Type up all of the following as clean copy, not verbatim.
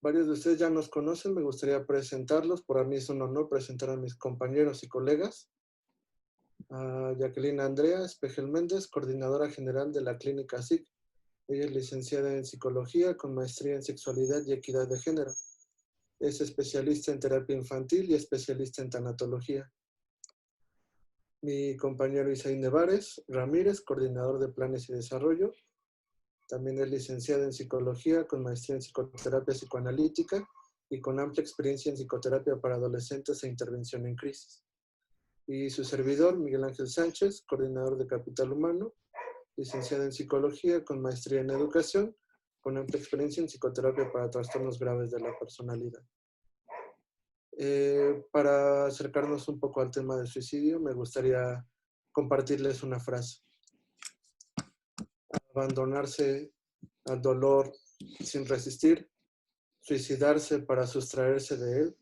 Varios de ustedes ya nos conocen, me gustaría presentarlos. Para mí es un honor presentar a mis compañeros y colegas. A Jacqueline Andrea Espejel Méndez, coordinadora general de la Clínica SIC. Ella es licenciada en Psicología con maestría en Sexualidad y Equidad de Género. Es especialista en terapia infantil y especialista en tanatología. Mi compañero Isaí Nevares Ramírez, coordinador de Planes y Desarrollo. También es licenciada en Psicología con maestría en Psicoterapia Psicoanalítica y con amplia experiencia en psicoterapia para adolescentes e intervención en crisis. Y su servidor, Miguel Ángel Sánchez, coordinador de Capital Humano, licenciado en Psicología con maestría en Educación, con amplia experiencia en psicoterapia para trastornos graves de la personalidad. Para acercarnos un poco al tema del suicidio, me gustaría compartirles una frase. Abandonarse al dolor sin resistir, suicidarse para sustraerse de él,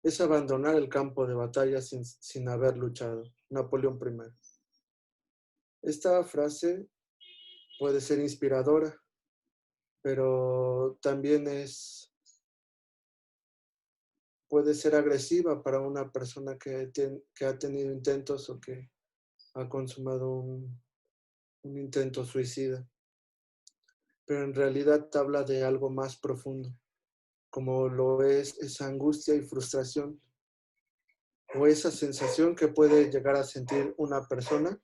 es abandonar el campo de batalla sin haber luchado. Napoleón I. Esta frase puede ser inspiradora, pero también puede ser agresiva para una persona que ha tenido intentos o que ha consumado un intento suicida. Pero en realidad habla de algo más profundo, como lo es esa angustia y frustración o esa sensación que puede llegar a sentir una persona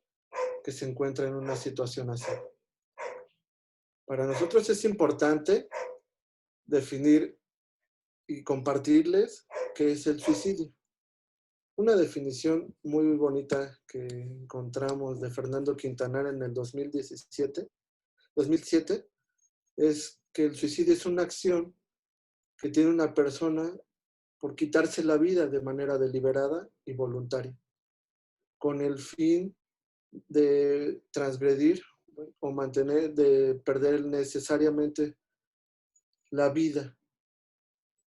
que se encuentra en una situación así. Para nosotros es importante definir y compartirles qué es el suicidio. Una definición muy bonita que encontramos de Fernando Quintanar en el 2007 es que el suicidio es una acción que tiene una persona por quitarse la vida de manera deliberada y voluntaria, con el fin de transgredir o de perder necesariamente la vida,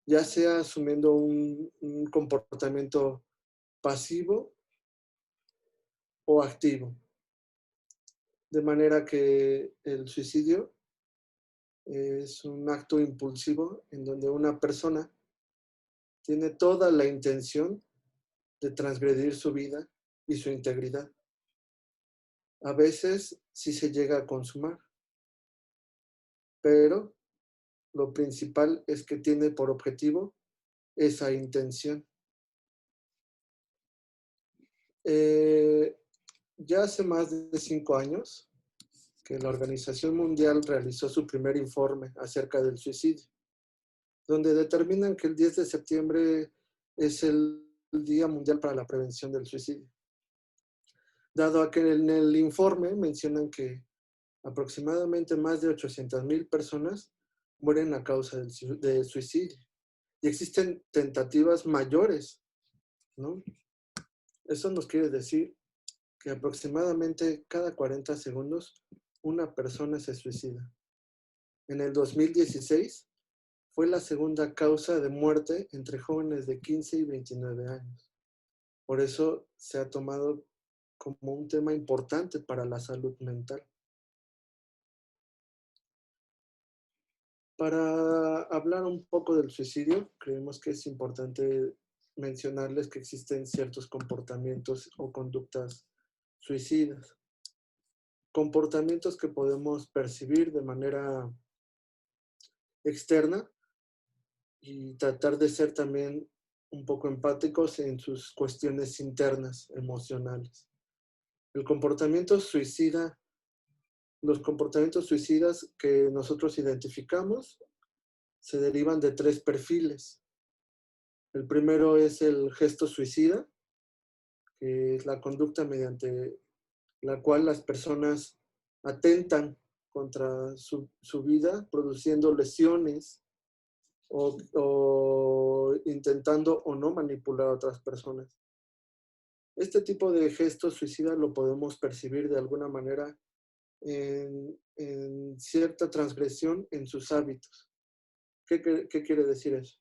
ya sea asumiendo un comportamiento pasivo o activo. De manera que el suicidio es un acto impulsivo en donde una persona tiene toda la intención de transgredir su vida y su integridad. A veces sí se llega a consumar, pero lo principal es que tiene por objetivo esa intención. Ya hace más de 5 años que la Organización Mundial realizó su primer informe acerca del suicidio, donde determinan que el 10 de septiembre es el Día Mundial para la Prevención del Suicidio. Dado a que en el informe mencionan que aproximadamente más de 800,000 personas mueren a causa del suicidio y existen tentativas mayores, ¿no? Eso nos quiere decir que aproximadamente cada 40 segundos una persona se suicida. En el 2016 fue la segunda causa de muerte entre jóvenes de 15 y 29 años. Por eso se ha tomado como un tema importante para la salud mental. Para hablar un poco del suicidio, creemos que es importante mencionarles que existen ciertos comportamientos o conductas suicidas. Comportamientos que podemos percibir de manera externa y tratar de ser también un poco empáticos en sus cuestiones internas, emocionales. El comportamiento suicida, los comportamientos suicidas que nosotros identificamos se derivan de 3 perfiles. El primero es el gesto suicida, que es la conducta mediante la cual las personas atentan contra su vida, produciendo lesiones o intentando o no manipular a otras personas. Este tipo de gestos suicidas lo podemos percibir de alguna manera en cierta transgresión en sus hábitos. ¿Qué quiere decir eso?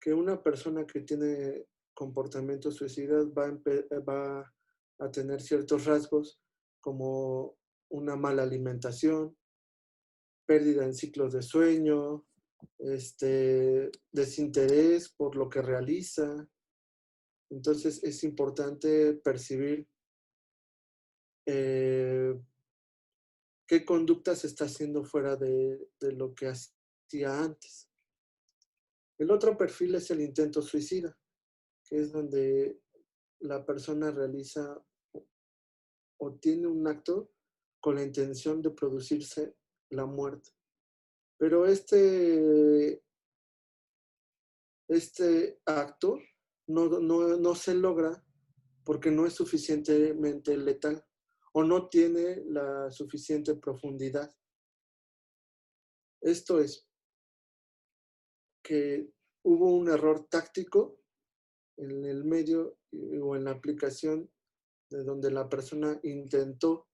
Que una persona que tiene comportamientos suicidas va a tener ciertos rasgos como una mala alimentación, pérdida en ciclos de sueño, desinterés por lo que realiza. Entonces es importante percibir eh, qué conducta se está haciendo fuera de lo que hacía antes. El otro perfil es el intento suicida, que es donde la persona realiza o tiene un acto con la intención de producirse la muerte. Pero este acto no se logra porque no es suficientemente letal o no tiene la suficiente profundidad. Esto es que hubo un error táctico en el medio o en la aplicación de donde la persona intentó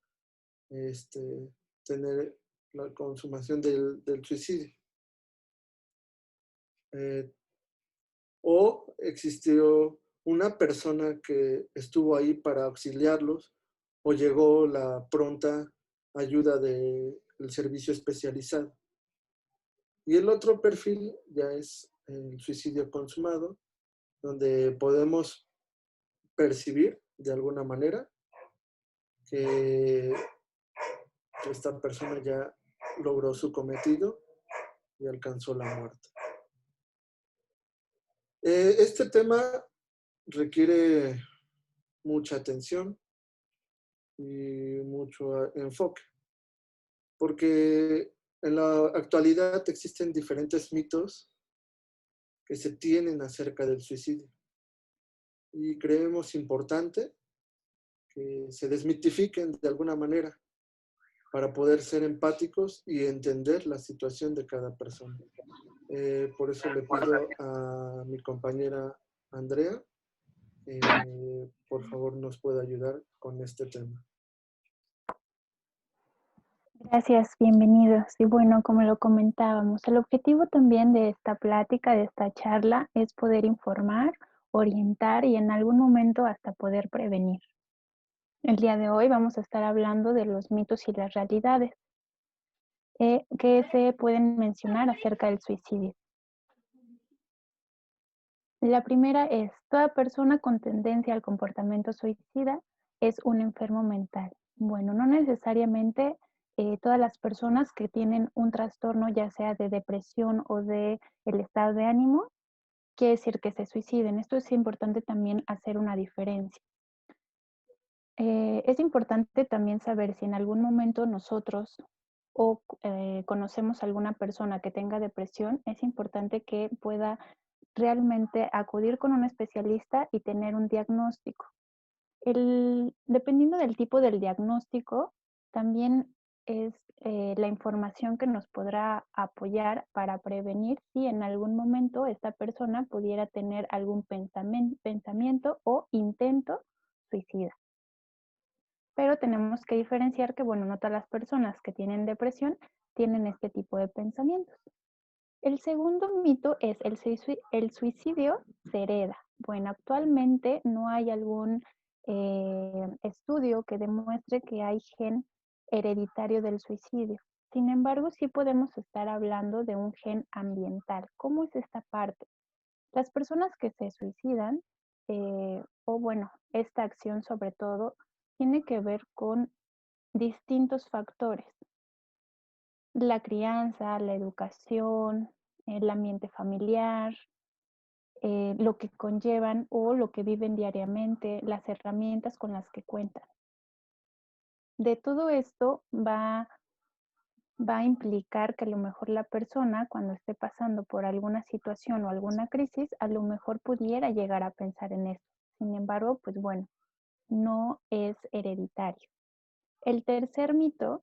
tener la consumación del suicidio. Eh, o existió una persona que estuvo ahí para auxiliarlos o llegó la pronta ayuda del servicio especializado. Y el otro perfil ya es el suicidio consumado, donde podemos percibir de alguna manera que esta persona ya logró su cometido y alcanzó la muerte. Este tema requiere mucha atención y mucho enfoque, porque en la actualidad existen diferentes mitos que se tienen acerca del suicidio y creemos importante que se desmitifiquen de alguna manera para poder ser empáticos y entender la situación de cada persona. Por eso le pido a mi compañera Andrea, por favor nos pueda ayudar con este tema. Gracias, bienvenidos. Y bueno, como lo comentábamos, el objetivo también de esta plática, de esta charla, es poder informar, orientar y en algún momento hasta poder prevenir. El día de hoy vamos a estar hablando de los mitos y las realidades que se pueden mencionar acerca del suicidio. La primera es, toda persona con tendencia al comportamiento suicida es un enfermo mental. Bueno, no necesariamente todas las personas que tienen un trastorno, ya sea de depresión o de el estado de ánimo, quiere decir que se suiciden. Esto es importante también hacer una diferencia. Es importante también saber si en algún momento nosotros o conocemos a alguna persona que tenga depresión, es importante que pueda realmente acudir con un especialista y tener un diagnóstico. Dependiendo del tipo del diagnóstico, también es la información que nos podrá apoyar para prevenir si en algún momento esta persona pudiera tener algún pensamiento o intento suicida. Pero tenemos que diferenciar que, bueno, no todas las personas que tienen depresión tienen este tipo de pensamientos. El segundo mito es el suicidio se hereda. Bueno, actualmente no hay algún estudio que demuestre que hay gen hereditario del suicidio. Sin embargo, sí podemos estar hablando de un gen ambiental. ¿Cómo es esta parte? Las personas que se suicidan, o bueno, esta acción sobre todo, tiene que ver con distintos factores. La crianza, la educación, el ambiente familiar, lo que conllevan o lo que viven diariamente, las herramientas con las que cuentan. De todo esto va a implicar que a lo mejor la persona, cuando esté pasando por alguna situación o alguna crisis, a lo mejor pudiera llegar a pensar en eso. Sin embargo, pues bueno, no es hereditario. El tercer mito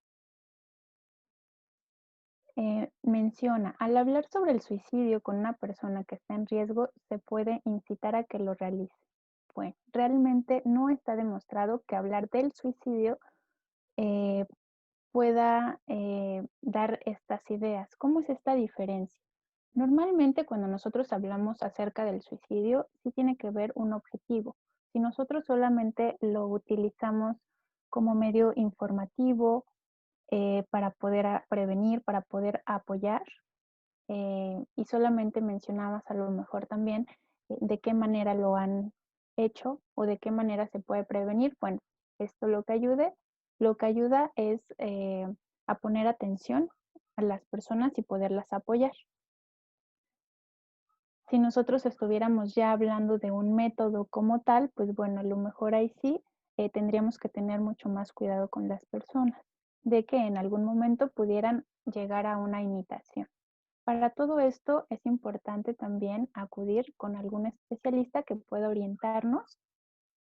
menciona, al hablar sobre el suicidio con una persona que está en riesgo, se puede incitar a que lo realice. Bueno, realmente no está demostrado que hablar del suicidio eh, pueda dar estas ideas. ¿Cómo es esta diferencia? Normalmente cuando nosotros hablamos acerca del suicidio, sí tiene que ver un objetivo. Si nosotros solamente lo utilizamos como medio informativo, para poder prevenir, para poder apoyar, y solamente mencionabas a lo mejor también de qué manera lo han hecho o de qué manera se puede prevenir. Bueno, esto lo que ayuda es a poner atención a las personas y poderlas apoyar. Si nosotros estuviéramos ya hablando de un método como tal, pues bueno, a lo mejor ahí sí tendríamos que tener mucho más cuidado con las personas, de que en algún momento pudieran llegar a una imitación. Para todo esto es importante también acudir con algún especialista que pueda orientarnos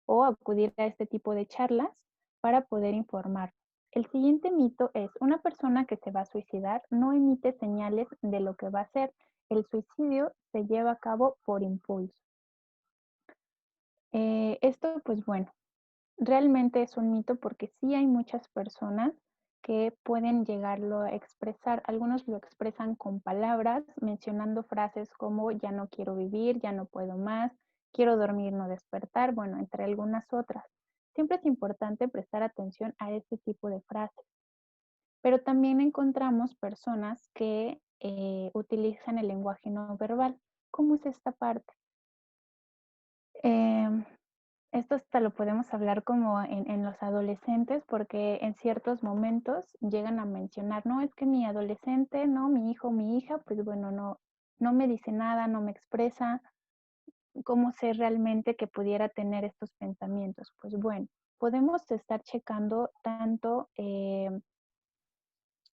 o acudir a este tipo de charlas para poder informar. El siguiente mito es, una persona que se va a suicidar no emite señales de lo que va a hacer. El suicidio se lleva a cabo por impulso. Esto, pues bueno, realmente es un mito porque sí hay muchas personas que pueden llegarlo a expresar. Algunos lo expresan con palabras, mencionando frases como ya no quiero vivir, ya no puedo más, quiero dormir, no despertar, bueno, entre algunas otras. Siempre es importante prestar atención a este tipo de frases. Pero también encontramos personas que utilizan el lenguaje no verbal. ¿Cómo es esta parte? Em, Esto hasta lo podemos hablar como en los adolescentes, porque en ciertos momentos llegan a mencionar, no, es que mi adolescente, no, mi hijo, mi hija, pues bueno, no me dice nada, no me expresa. ¿Cómo sé realmente que pudiera tener estos pensamientos? Pues bueno, podemos estar checando tanto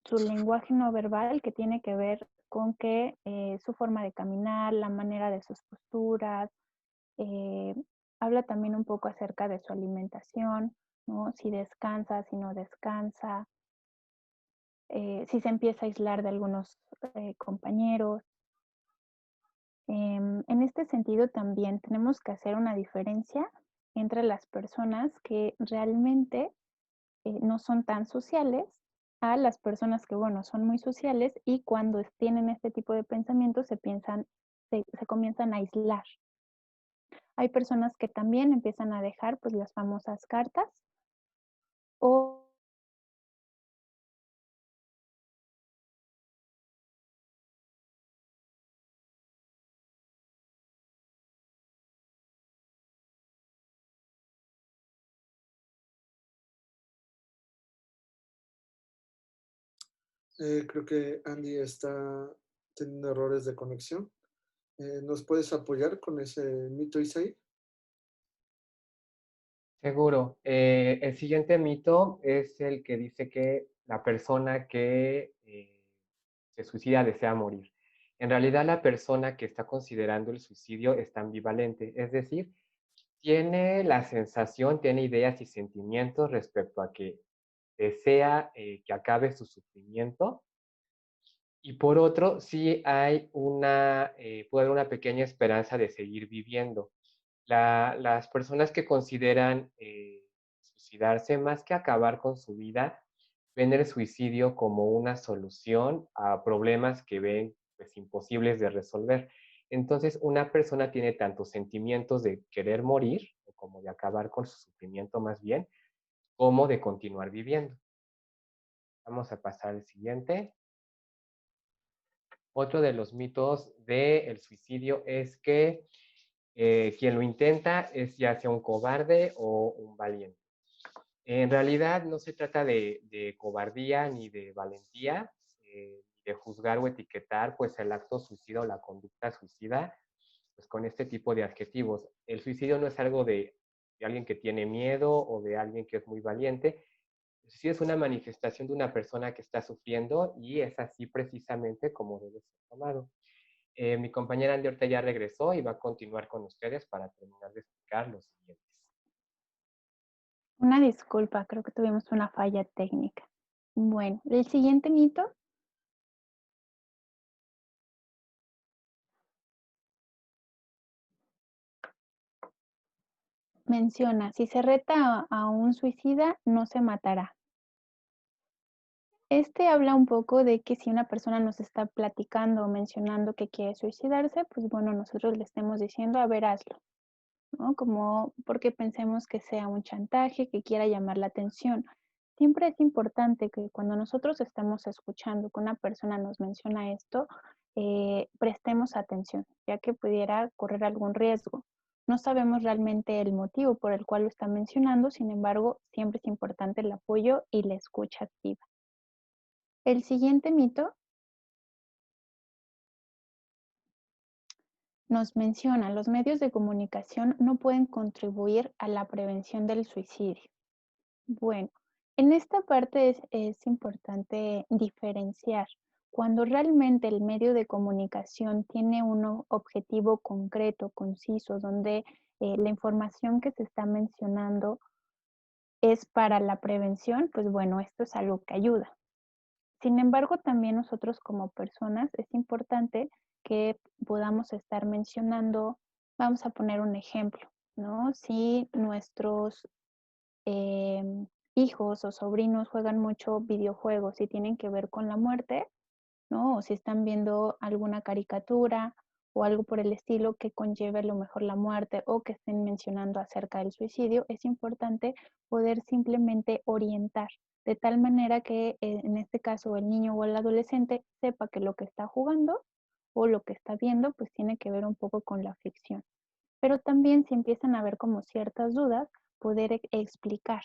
su lenguaje no verbal, que tiene que ver con que su forma de caminar, la manera de sus posturas, eh, habla también un poco acerca de su alimentación, ¿no? Si descansa, si no descansa, si se empieza a aislar de algunos compañeros. En este sentido también tenemos que hacer una diferencia entre las personas que realmente no son tan sociales a las personas que, bueno, son muy sociales y cuando tienen este tipo de pensamientos se comienzan a aislar. Hay personas que también empiezan a dejar, pues, las famosas cartas o Creo que Andy está teniendo errores de conexión. ¿Nos puedes apoyar con ese mito, Isaí? Seguro. El siguiente mito es el que dice que la persona que se suicida desea morir. En realidad, la persona que está considerando el suicidio está ambivalente, es decir, tiene la sensación, tiene ideas y sentimientos respecto a que desea que acabe su sufrimiento. Y por otro, sí hay puede haber una pequeña esperanza de seguir viviendo. Las personas que consideran suicidarse, más que acabar con su vida, ven el suicidio como una solución a problemas que ven pues, imposibles de resolver. Entonces, una persona tiene tanto sentimientos de querer morir, o como de acabar con su sufrimiento más bien, como de continuar viviendo. Vamos a pasar al siguiente. Otro de los mitos del suicidio es que quien lo intenta es ya sea un cobarde o un valiente. En realidad no se trata de cobardía ni de valentía, de juzgar o etiquetar pues el acto suicida o la conducta suicida pues con este tipo de adjetivos. El suicidio no es algo de alguien que tiene miedo o de alguien que es muy valiente. El suicidio es una manifestación de una persona que está sufriendo y es así precisamente como debe ser tomado. Mi compañera Andy ahorita ya regresó y va a continuar con ustedes para terminar de explicar los siguientes. una disculpa, creo que tuvimos una falla técnica. Bueno, el siguiente mito menciona, si se reta a un suicida, no se matará. Este habla un poco de que si una persona nos está platicando o mencionando que quiere suicidarse, pues bueno, nosotros le estemos diciendo, a ver, hazlo, ¿no? Como porque pensemos que sea un chantaje, que quiera llamar la atención. Siempre es importante que cuando nosotros estamos escuchando que una persona nos menciona esto, prestemos atención, ya que pudiera correr algún riesgo. No sabemos realmente el motivo por el cual lo está mencionando, sin embargo, siempre es importante el apoyo y la escucha activa. El siguiente mito nos menciona, los medios de comunicación no pueden contribuir a la prevención del suicidio. Bueno, en esta parte es importante diferenciar. Cuando realmente el medio de comunicación tiene un objetivo concreto, conciso, donde la información que se está mencionando es para la prevención, pues bueno, esto es algo que ayuda. Sin embargo, también nosotros como personas es importante que podamos estar mencionando, vamos a poner un ejemplo, ¿no? Si nuestros hijos o sobrinos juegan mucho videojuegos y tienen que ver con la muerte, ¿no? O si están viendo alguna caricatura o algo por el estilo que conlleve a lo mejor la muerte o que estén mencionando acerca del suicidio, es importante poder simplemente orientar de tal manera que en este caso el niño o el adolescente sepa que lo que está jugando o lo que está viendo pues tiene que ver un poco con la ficción. Pero también si empiezan a haber como ciertas dudas, poder explicar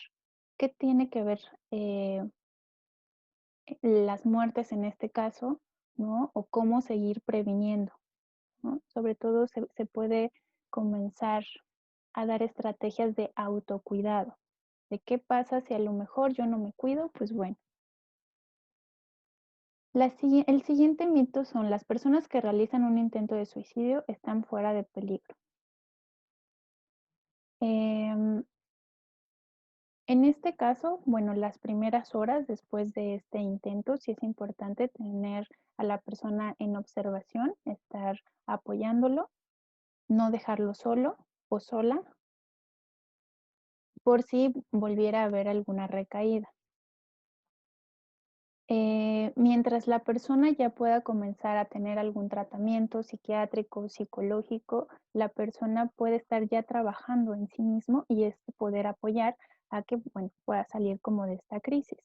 qué tiene que ver las muertes en este caso, ¿no? O cómo seguir previniendo, ¿no? Sobre todo se puede comenzar a dar estrategias de autocuidado. ¿De qué pasa si a lo mejor yo no me cuido? Pues bueno. El siguiente mito son las personas que realizan un intento de suicidio están fuera de peligro. Em, En este caso, bueno, las primeras horas después de este intento, sí es importante tener a la persona en observación, estar apoyándolo, no dejarlo solo o sola por si volviera a haber alguna recaída. Mientras la persona ya pueda comenzar a tener algún tratamiento psiquiátrico, psicológico, la persona puede estar ya trabajando en sí mismo y esto poder apoyar a que, bueno, pueda salir como de esta crisis.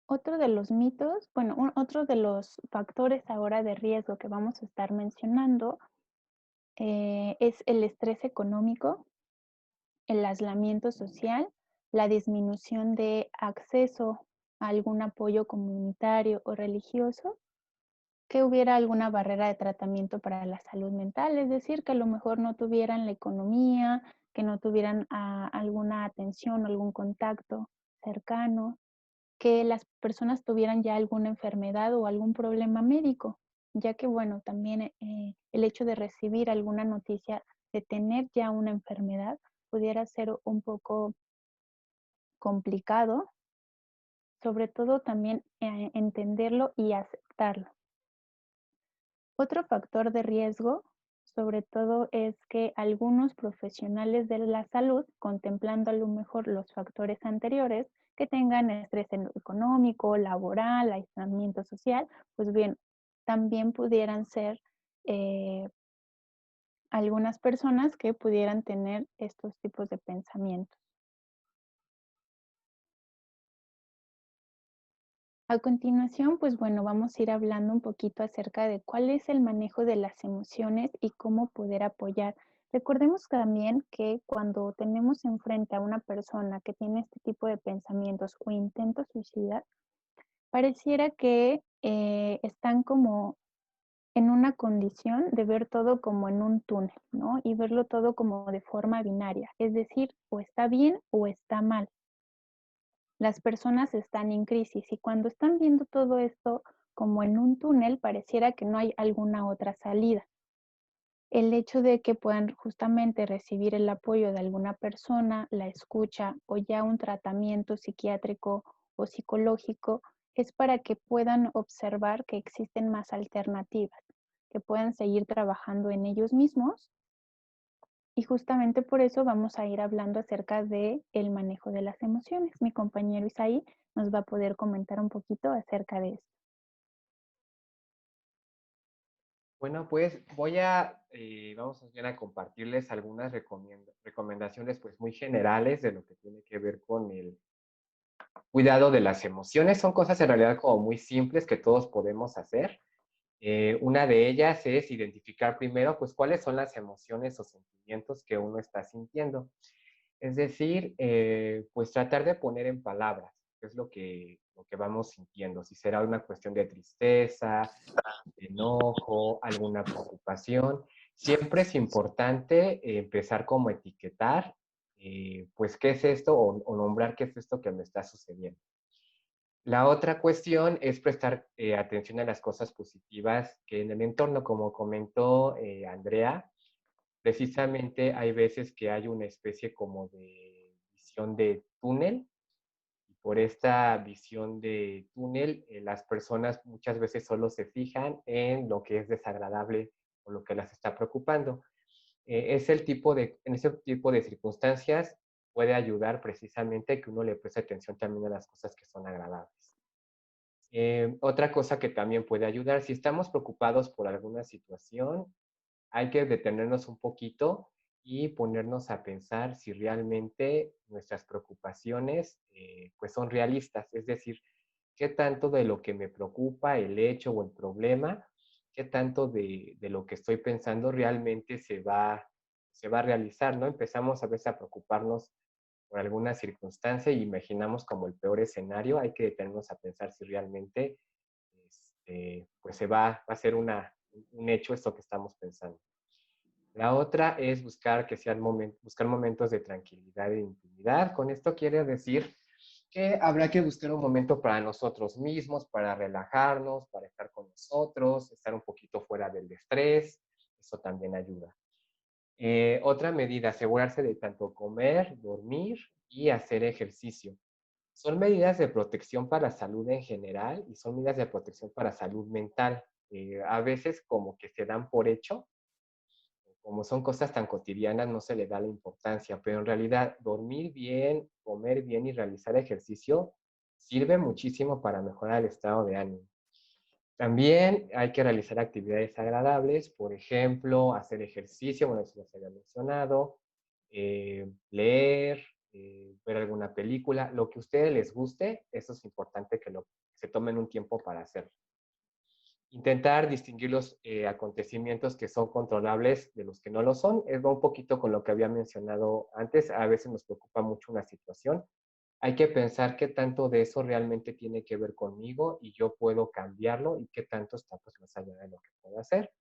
Otro de los mitos, bueno, otro de los factores ahora de riesgo que vamos a estar mencionando es el estrés económico, el aislamiento social, la disminución de acceso a algún apoyo comunitario o religioso, que hubiera alguna barrera de tratamiento para la salud mental, es decir, que a lo mejor no tuvieran la economía, que no tuvieran alguna atención, algún contacto cercano, que las personas tuvieran ya alguna enfermedad o algún problema médico, ya que, bueno, también el hecho de recibir alguna noticia de tener ya una enfermedad pudiera ser un poco complicado, sobre todo también entenderlo y aceptarlo. Otro factor de riesgo, sobre todo, es que algunos profesionales de la salud, contemplando a lo mejor los factores anteriores, que tengan estrés económico, laboral, aislamiento social, pues bien, también pudieran ser algunas personas que pudieran tener estos tipos de pensamientos. A continuación, pues bueno, vamos a ir hablando un poquito acerca de cuál es el manejo de las emociones y cómo poder apoyar. Recordemos también que cuando tenemos enfrente a una persona que tiene este tipo de pensamientos o intentos suicidas, pareciera que están como en una condición de ver todo como en un túnel, ¿no? Y verlo todo como de forma binaria, es decir, o está bien o está mal. Las personas están en crisis y cuando están viendo todo esto como en un túnel, pareciera que no hay alguna otra salida. El hecho de que puedan justamente recibir el apoyo de alguna persona, la escucha o ya un tratamiento psiquiátrico o psicológico es para que puedan observar que existen más alternativas, que puedan seguir trabajando en ellos mismos. Y justamente por eso vamos a ir hablando acerca de el manejo de las emociones. Mi compañero Isaí nos va a poder comentar un poquito acerca de esto. Bueno, pues vamos a compartirles algunas recomendaciones pues muy generales de lo que tiene que ver con cuidado de las emociones. Son cosas en realidad como muy simples que todos podemos hacer. Una de ellas es identificar primero, pues, cuáles son las emociones o sentimientos que uno está sintiendo. Es decir, pues tratar de poner en palabras qué es lo que vamos sintiendo, si será una cuestión de tristeza, de enojo, alguna preocupación. Siempre es importante empezar como a etiquetar, pues, qué es esto o nombrar qué es esto que me está sucediendo. La otra cuestión es prestar atención a las cosas positivas que en el entorno, como comentó Andrea, precisamente hay veces que hay una especie como de visión de túnel, y por esta visión de túnel, las personas muchas veces solo se fijan en lo que es desagradable o lo que las está preocupando. En ese tipo de circunstancias puede ayudar precisamente que uno le preste atención también a las cosas que son agradables. Otra cosa que también puede ayudar, si estamos preocupados por alguna situación, hay que detenernos un poquito y ponernos a pensar si realmente nuestras preocupaciones pues son realistas, es decir, qué tanto de lo que me preocupa, el hecho o el problema, qué tanto de lo que estoy pensando realmente se va a realizar, ¿no? Empezamos a veces a preocuparnos por alguna circunstancia y imaginamos como el peor escenario, hay que detenernos a pensar si realmente pues va a ser un hecho esto que estamos pensando. La otra es buscar momentos de tranquilidad e intimidad. Con esto quiere decir que habrá que buscar un momento para nosotros mismos, para relajarnos, para estar con nosotros, estar un poquito fuera del estrés. Eso también ayuda. Otra medida, asegurarse de tanto comer, dormir y hacer ejercicio. Son medidas de protección para la salud en general y son medidas de protección para salud mental. A veces como que se dan por hecho, como son cosas tan cotidianas, no se le da la importancia, pero en realidad dormir bien, comer bien y realizar ejercicio sirve muchísimo para mejorar el estado de ánimo. También hay que realizar actividades agradables, por ejemplo, hacer ejercicio, bueno, eso ya se había mencionado, leer, ver alguna película, lo que a ustedes les guste, eso es importante que se tomen un tiempo para hacerlo. Intentar distinguir los acontecimientos que son controlables de los que no lo son. Es un poquito con lo que había mencionado antes. A veces nos preocupa mucho una situación. Hay que pensar qué tanto de eso realmente tiene que ver conmigo y yo puedo cambiarlo y qué tanto está pues más allá de lo que puedo hacer.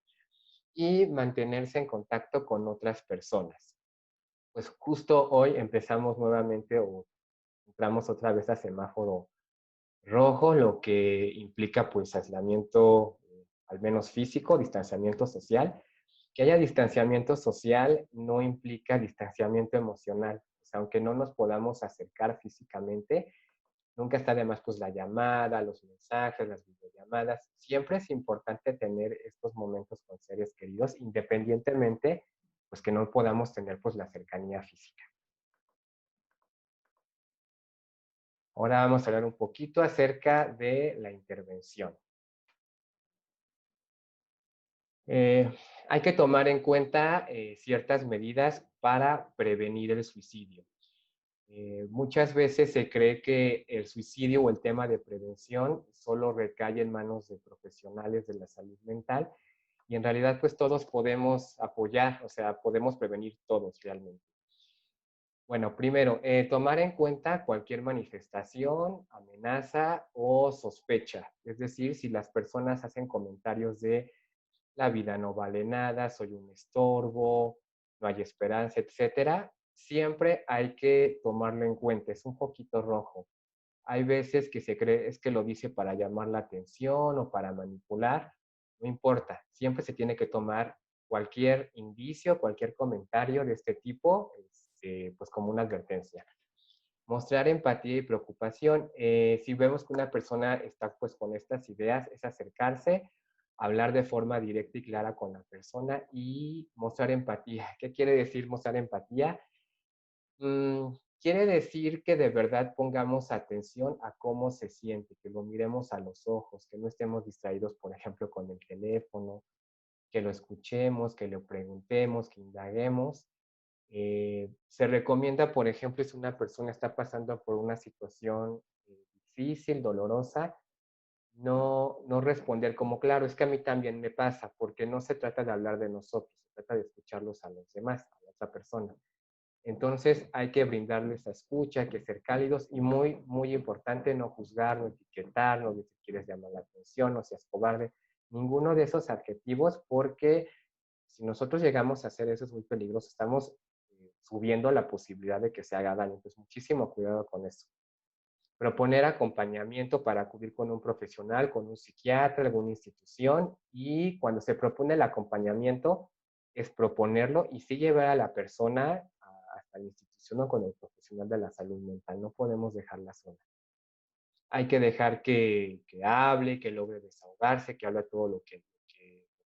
Y mantenerse en contacto con otras personas. Pues justo hoy empezamos nuevamente o entramos otra vez a semáforo rojo, lo que implica pues aislamiento, al menos físico, distanciamiento social. Que haya distanciamiento social no implica distanciamiento emocional. O sea, aunque no nos podamos acercar físicamente, nunca está de más pues la llamada, los mensajes, las videollamadas. Siempre es importante tener estos momentos con seres queridos, independientemente pues que no podamos tener pues la cercanía física. Ahora vamos a hablar un poquito acerca de la intervención. Eh, Hay que tomar en cuenta ciertas medidas para prevenir el suicidio. Muchas veces se cree que el suicidio o el tema de prevención solo recae en manos de profesionales de la salud mental y en realidad pues todos podemos apoyar, o sea, podemos prevenir todos realmente. Bueno, primero, tomar en cuenta cualquier manifestación, amenaza o sospecha. Es decir, si las personas hacen comentarios de la vida no vale nada, soy un estorbo, no hay esperanza, etcétera, siempre hay que tomarlo en cuenta. Es un poquito rojo. Hay veces que se cree es que lo dice para llamar la atención o para manipular. No importa, siempre se tiene que tomar cualquier indicio, cualquier comentario de este tipo, pues como una advertencia. Mostrar empatía y preocupación. Si vemos que una persona está pues con estas ideas, es acercarse, hablar de forma directa y clara con la persona y mostrar empatía. ¿Qué quiere decir mostrar empatía? Quiere decir que de verdad pongamos atención a cómo se siente, que lo miremos a los ojos, que no estemos distraídos, por ejemplo, con el teléfono, que lo escuchemos, que lo preguntemos, que indaguemos Se recomienda, por ejemplo, si una persona está pasando por una situación difícil, dolorosa, no responder como, claro, es que a mí también me pasa, porque no se trata de hablar de nosotros, se trata de escucharlos a los demás, a la otra persona. Entonces hay que brindarles esa escucha, hay que ser cálidos y muy, muy importante no juzgar, no etiquetar, no decir quieres llamar la atención, no seas cobarde, ninguno de esos adjetivos, porque si nosotros llegamos a hacer eso es muy peligroso, estamos subiendo la posibilidad de que se haga daño. Entonces, muchísimo cuidado con eso. Proponer acompañamiento para acudir con un profesional, con un psiquiatra, alguna institución, y cuando se propone el acompañamiento, es proponerlo y sí llevar a la persona hasta la institución o con el profesional de la salud mental. No podemos dejarla sola. Hay que dejar que hable, que logre desahogarse, que hable todo lo que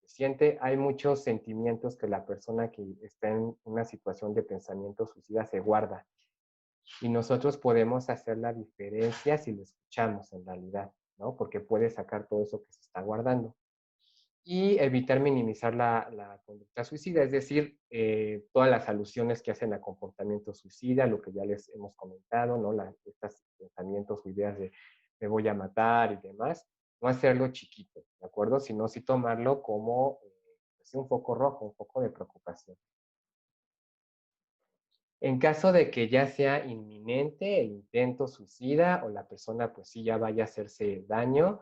siente. Hay muchos sentimientos que la persona que está en una situación de pensamiento suicida se guarda. Y nosotros podemos hacer la diferencia si lo escuchamos en realidad, ¿no? Porque puede sacar todo eso que se está guardando. Y evitar minimizar la conducta suicida, es decir, todas las alusiones que hacen a comportamiento suicida, lo que ya les hemos comentado, ¿no? Estos pensamientos o ideas de me voy a matar y demás, no hacerlo chiquito, ¿de acuerdo? Sino sí tomarlo como pues, un foco rojo, un foco de preocupación. En caso de que ya sea inminente el intento suicida o la persona pues sí ya vaya a hacerse daño,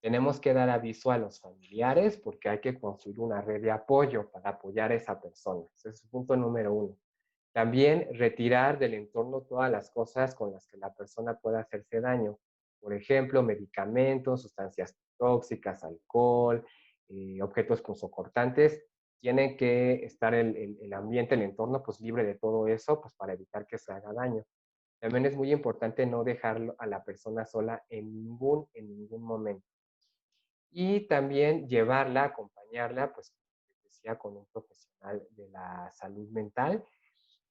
tenemos que dar aviso a los familiares porque hay que construir una red de apoyo para apoyar a esa persona. Ese es el punto número uno. También retirar del entorno todas las cosas con las que la persona pueda hacerse daño. Por ejemplo, medicamentos, sustancias tóxicas, alcohol, objetos punzocortantes. Tiene que estar el ambiente, el entorno, pues libre de todo eso, pues para evitar que se haga daño. También es muy importante no dejar a la persona sola en ningún momento. Y también llevarla, acompañarla, pues, como decía, con un profesional de la salud mental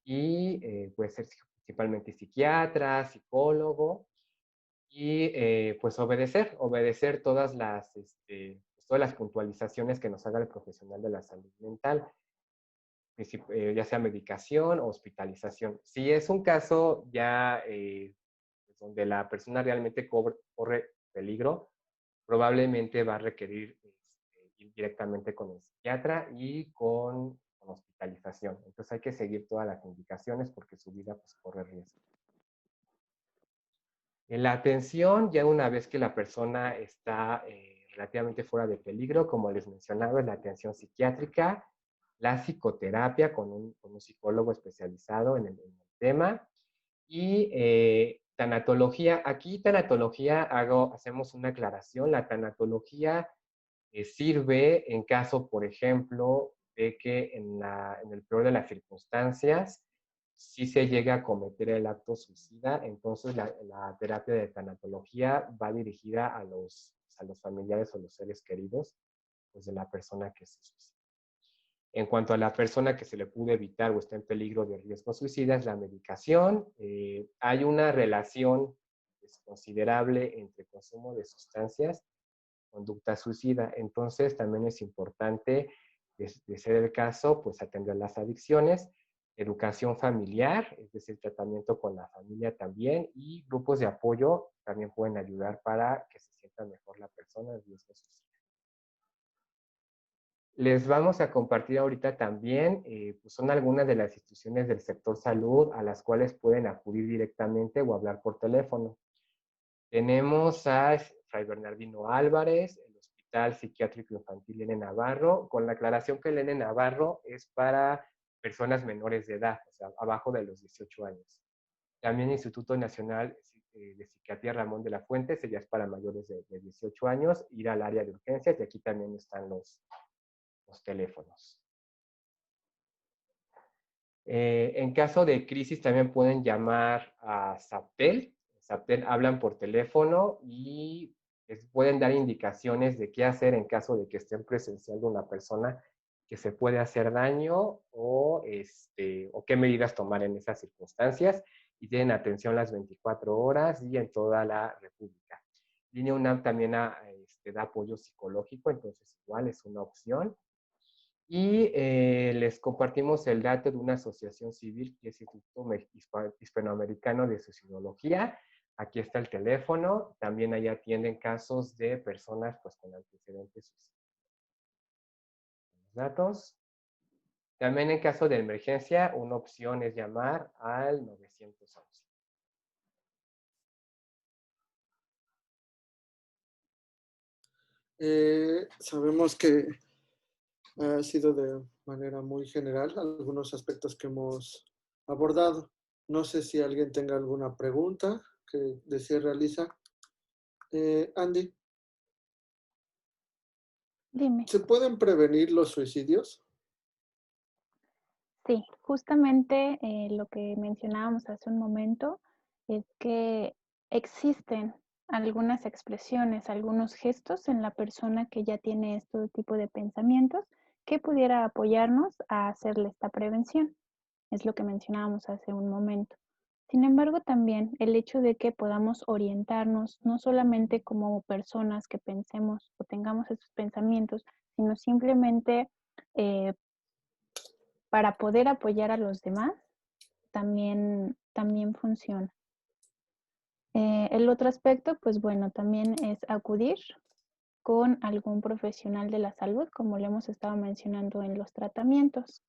y puede ser principalmente psiquiatra, psicólogo y pues obedecer todas las puntualizaciones que nos haga el profesional de la salud mental, ya sea medicación o hospitalización. Si es un caso ya pues, donde la persona realmente corre peligro, probablemente va a requerir ir directamente con el psiquiatra y con hospitalización. Entonces hay que seguir todas las indicaciones porque su vida pues, corre riesgo. En la atención, ya una vez que la persona está relativamente fuera de peligro, como les mencionaba, es la atención psiquiátrica, la psicoterapia con un psicólogo especializado en el tema y tanatología. Aquí tanatología hacemos una aclaración. La tanatología sirve en caso, por ejemplo, de que en el peor de las circunstancias, si se llega a cometer el acto suicida, entonces la terapia de tanatología va dirigida a los familiares o los seres queridos pues, de la persona que se suicida. En cuanto a la persona que se le pudo evitar o está en peligro de riesgo suicida, es la medicación. Hay una relación considerable entre consumo de sustancias y conducta suicida. Entonces, también es importante, de ser el caso, pues atender las adicciones, educación familiar, es decir, tratamiento con la familia también, y grupos de apoyo también pueden ayudar para que se sienta mejor la persona en riesgo suicida. Les vamos a compartir ahorita también, pues son algunas de las instituciones del sector salud a las cuales pueden acudir directamente o hablar por teléfono. Tenemos a Fray Bernardino Álvarez, el Hospital Psiquiátrico Infantil N. Navarro, con la aclaración que el N. Navarro es para personas menores de edad, o sea, abajo de los 18 años. También Instituto Nacional de Psiquiatría Ramón de la Fuente, sería para mayores de 18 años, ir al área de urgencias y aquí también están los teléfonos. En caso de crisis también pueden llamar a SAPTEL. SAPTEL hablan por teléfono y les pueden dar indicaciones de qué hacer en caso de que estén presenciando una persona que se puede hacer daño o qué medidas tomar en esas circunstancias y tienen atención las 24 horas y en toda la República. Línea UNAM también da apoyo psicológico, entonces igual es una opción. Y les compartimos el dato de una asociación civil que es el Instituto Hispanoamericano de Suicidología. Aquí está el teléfono. También ahí atienden casos de personas pues, con antecedentes suicidas. Datos. También en caso de emergencia, una opción es llamar al 911. Sabemos que ha sido de manera muy general algunos aspectos que hemos abordado. No sé si alguien tenga alguna pregunta que desee realizar. Andy, Dime. ¿se pueden prevenir los suicidios? Sí, justamente lo que mencionábamos hace un momento es que existen algunas expresiones, algunos gestos en la persona que ya tiene este tipo de pensamientos que pudiera apoyarnos a hacerle esta prevención. Es lo que mencionábamos hace un momento. Sin embargo, también el hecho de que podamos orientarnos no solamente como personas que pensemos o tengamos esos pensamientos, sino simplemente eh, para poder apoyar a los demás, también funciona. El otro aspecto, pues bueno, también es acudir con algún profesional de la salud, como lo hemos estado mencionando en los tratamientos.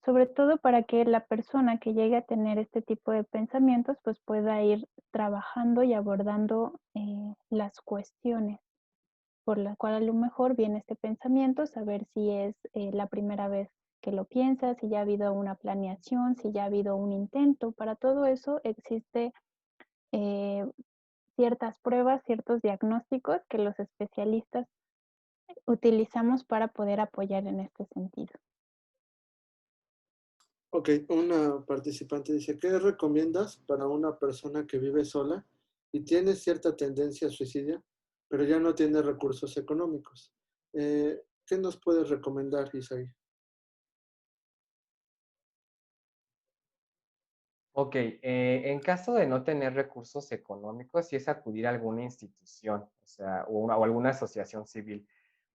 Sobre todo para que la persona que llegue a tener este tipo de pensamientos, pues pueda ir trabajando y abordando las cuestiones por la cual a lo mejor viene este pensamiento, saber si es la primera vez que lo piensa, si ya ha habido una planeación, si ya ha habido un intento. Para todo eso existe eh, ciertas pruebas, ciertos diagnósticos que los especialistas utilizamos para poder apoyar en este sentido. Ok, una participante dice, ¿qué recomiendas para una persona que vive sola y tiene cierta tendencia a suicidio, pero ya no tiene recursos económicos? ¿Qué nos puedes recomendar, Isaí? Ok, en caso de no tener recursos económicos, si es acudir a alguna institución, o sea, o alguna asociación civil.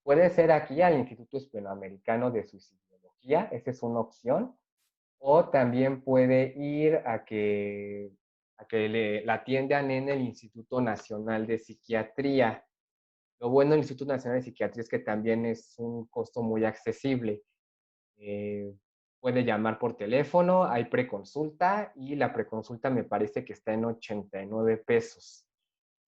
Puede ser aquí al Instituto Hispanoamericano de Suicidología, esa es una opción, o también puede ir a que la atiendan en el Instituto Nacional de Psiquiatría. Lo bueno del Instituto Nacional de Psiquiatría es que también es un costo muy accesible. Eh, Puede llamar por teléfono, hay preconsulta y la preconsulta me parece que está en 89 pesos.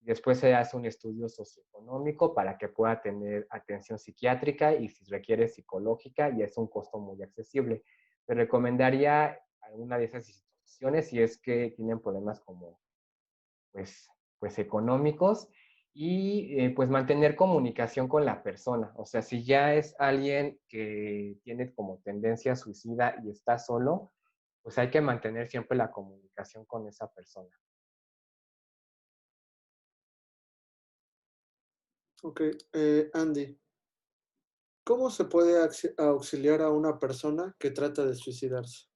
Después se hace un estudio socioeconómico para que pueda tener atención psiquiátrica y si requiere psicológica y es un costo muy accesible. Te recomendaría alguna de esas instituciones si es que tienen problemas como pues, pues económicos y pues mantener comunicación con la persona. O sea, si ya es alguien que tiene como tendencia suicida y está solo, pues hay que mantener siempre la comunicación con esa persona. Ok, Andy, ¿cómo se puede auxiliar a una persona que trata de suicidarse?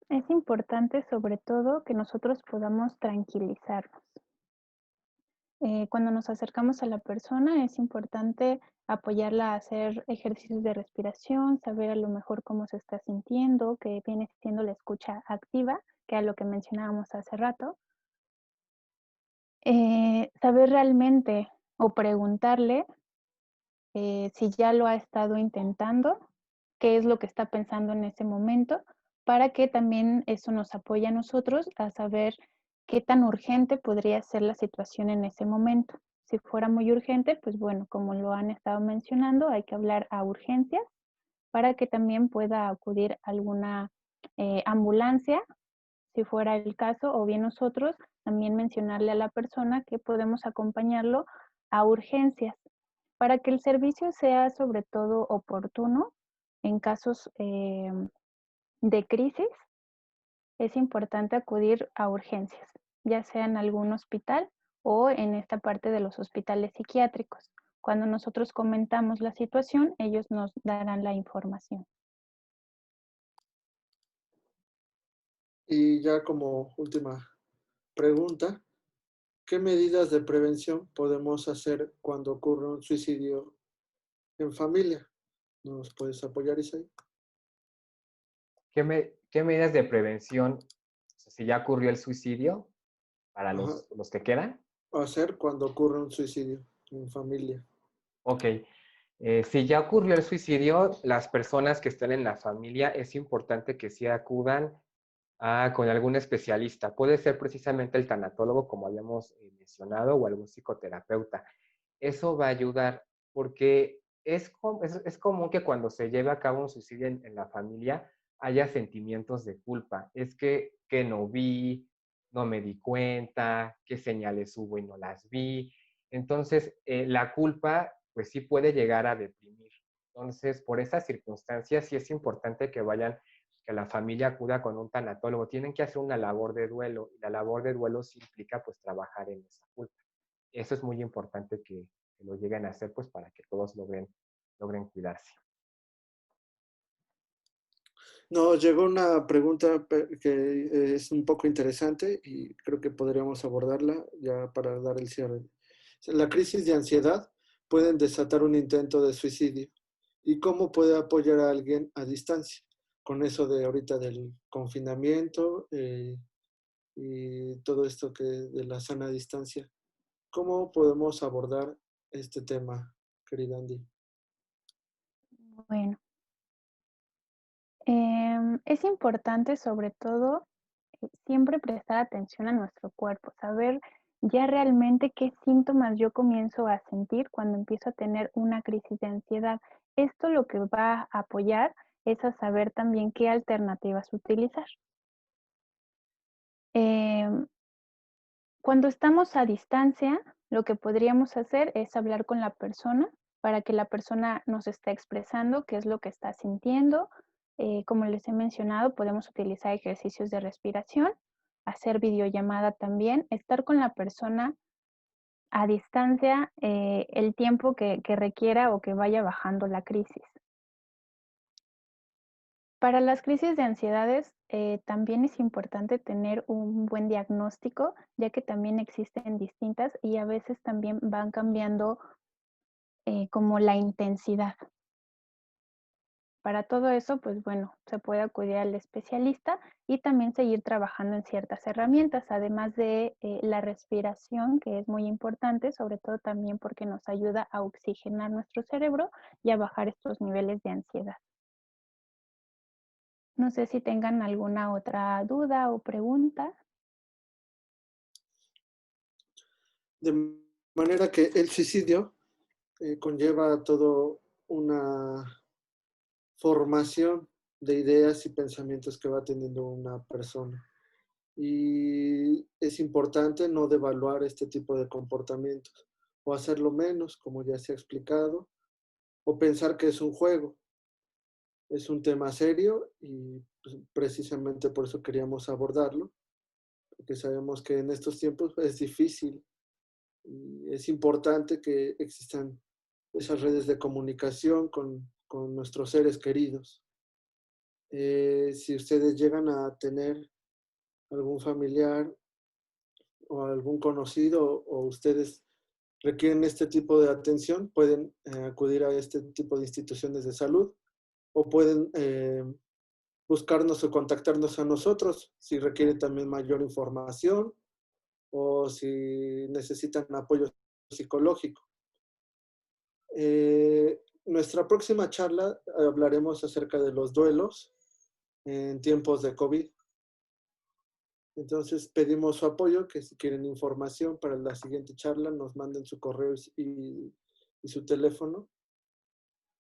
Es importante sobre todo que nosotros podamos tranquilizarnos. Cuando nos acercamos a la persona es importante apoyarla a hacer ejercicios de respiración, saber a lo mejor cómo se está sintiendo, que viene siendo la escucha activa, que es lo que mencionábamos hace rato. Saber realmente o preguntarle si ya lo ha estado intentando, qué es lo que está pensando en ese momento, para que también eso nos apoye a nosotros a saber qué tan urgente podría ser la situación en ese momento. Si fuera muy urgente, pues bueno, como lo han estado mencionando, hay que hablar a urgencias para que también pueda acudir alguna ambulancia, si fuera el caso, o bien nosotros también mencionarle a la persona que podemos acompañarlo a urgencias para que el servicio sea sobre todo oportuno en casos de crisis. Es importante acudir a urgencias, ya sea en algún hospital o en esta parte de los hospitales psiquiátricos. Cuando nosotros comentamos la situación, ellos nos darán la información. Y ya como última pregunta, ¿Qué medidas de prevención podemos hacer cuando ocurre un suicidio en familia? ¿Nos puedes apoyar, Isaí? ¿Qué medidas de prevención, o sea, si ya ocurrió el suicidio, para Ajá. los que quedan? Hacer cuando ocurre un suicidio en familia. Ok. Si ya ocurrió el suicidio, las personas que están en la familia es importante que sí acudan con algún especialista. Puede ser precisamente el tanatólogo, como habíamos mencionado, o algún psicoterapeuta. Eso va a ayudar porque es común que cuando se lleve a cabo un suicidio en la familia haya sentimientos de culpa. Es que no vi, no me di cuenta, qué señales hubo y no las vi. Entonces, la culpa, pues sí puede llegar a deprimir. Entonces, por esas circunstancias, sí es importante que la familia acuda con un tanatólogo. Tienen que hacer una labor de duelo y la labor de duelo sí implica pues trabajar en esa culpa. Eso es muy importante que lo lleguen a hacer pues para que todos logren cuidarse. Nos llegó una pregunta que es un poco interesante y creo que podríamos abordarla ya para dar el cierre. La crisis de ansiedad pueden desatar un intento de suicidio. ¿Y cómo puede apoyar a alguien a distancia? Con eso de ahorita del confinamiento y todo esto que de la sana distancia. ¿Cómo podemos abordar este tema, querida Andy? Bueno, es importante sobre todo siempre prestar atención a nuestro cuerpo, saber ya realmente qué síntomas yo comienzo a sentir cuando empiezo a tener una crisis de ansiedad. Esto lo que va a apoyar es a saber también qué alternativas utilizar. Em, Cuando estamos a distancia, lo que podríamos hacer es hablar con la persona para que la persona nos esté expresando qué es lo que está sintiendo. Como les he mencionado, podemos utilizar ejercicios de respiración, hacer videollamada también, estar con la persona a distancia el tiempo que requiera o que vaya bajando la crisis. Para las crisis de ansiedades, también es importante tener un buen diagnóstico, ya que también existen distintas y a veces también van cambiando como la intensidad. Para todo eso, pues bueno, se puede acudir al especialista y también seguir trabajando en ciertas herramientas, además de la respiración, que es muy importante, sobre todo también porque nos ayuda a oxigenar nuestro cerebro y a bajar estos niveles de ansiedad. No sé si tengan alguna otra duda o pregunta. De manera que el suicidio conlleva todo una formación de ideas y pensamientos que va teniendo una persona. Y es importante no devaluar este tipo de comportamientos o hacerlo menos, como ya se ha explicado, o pensar que es un juego. Es un tema serio y pues, precisamente por eso queríamos abordarlo, porque sabemos que en estos tiempos es difícil y es importante que existan esas redes de comunicación con nuestros seres queridos. Si ustedes llegan a tener algún familiar o algún conocido o ustedes requieren este tipo de atención, pueden acudir a este tipo de instituciones de salud o pueden buscarnos o contactarnos a nosotros si requieren también mayor información o si necesitan apoyo psicológico. Nuestra próxima charla hablaremos acerca de los duelos en tiempos de COVID. Entonces pedimos su apoyo, que si quieren información para la siguiente charla nos manden su correo y su teléfono.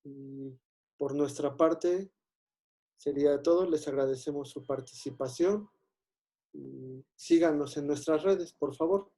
Y por nuestra parte sería todo. Les agradecemos su participación. Y síganos en nuestras redes, por favor.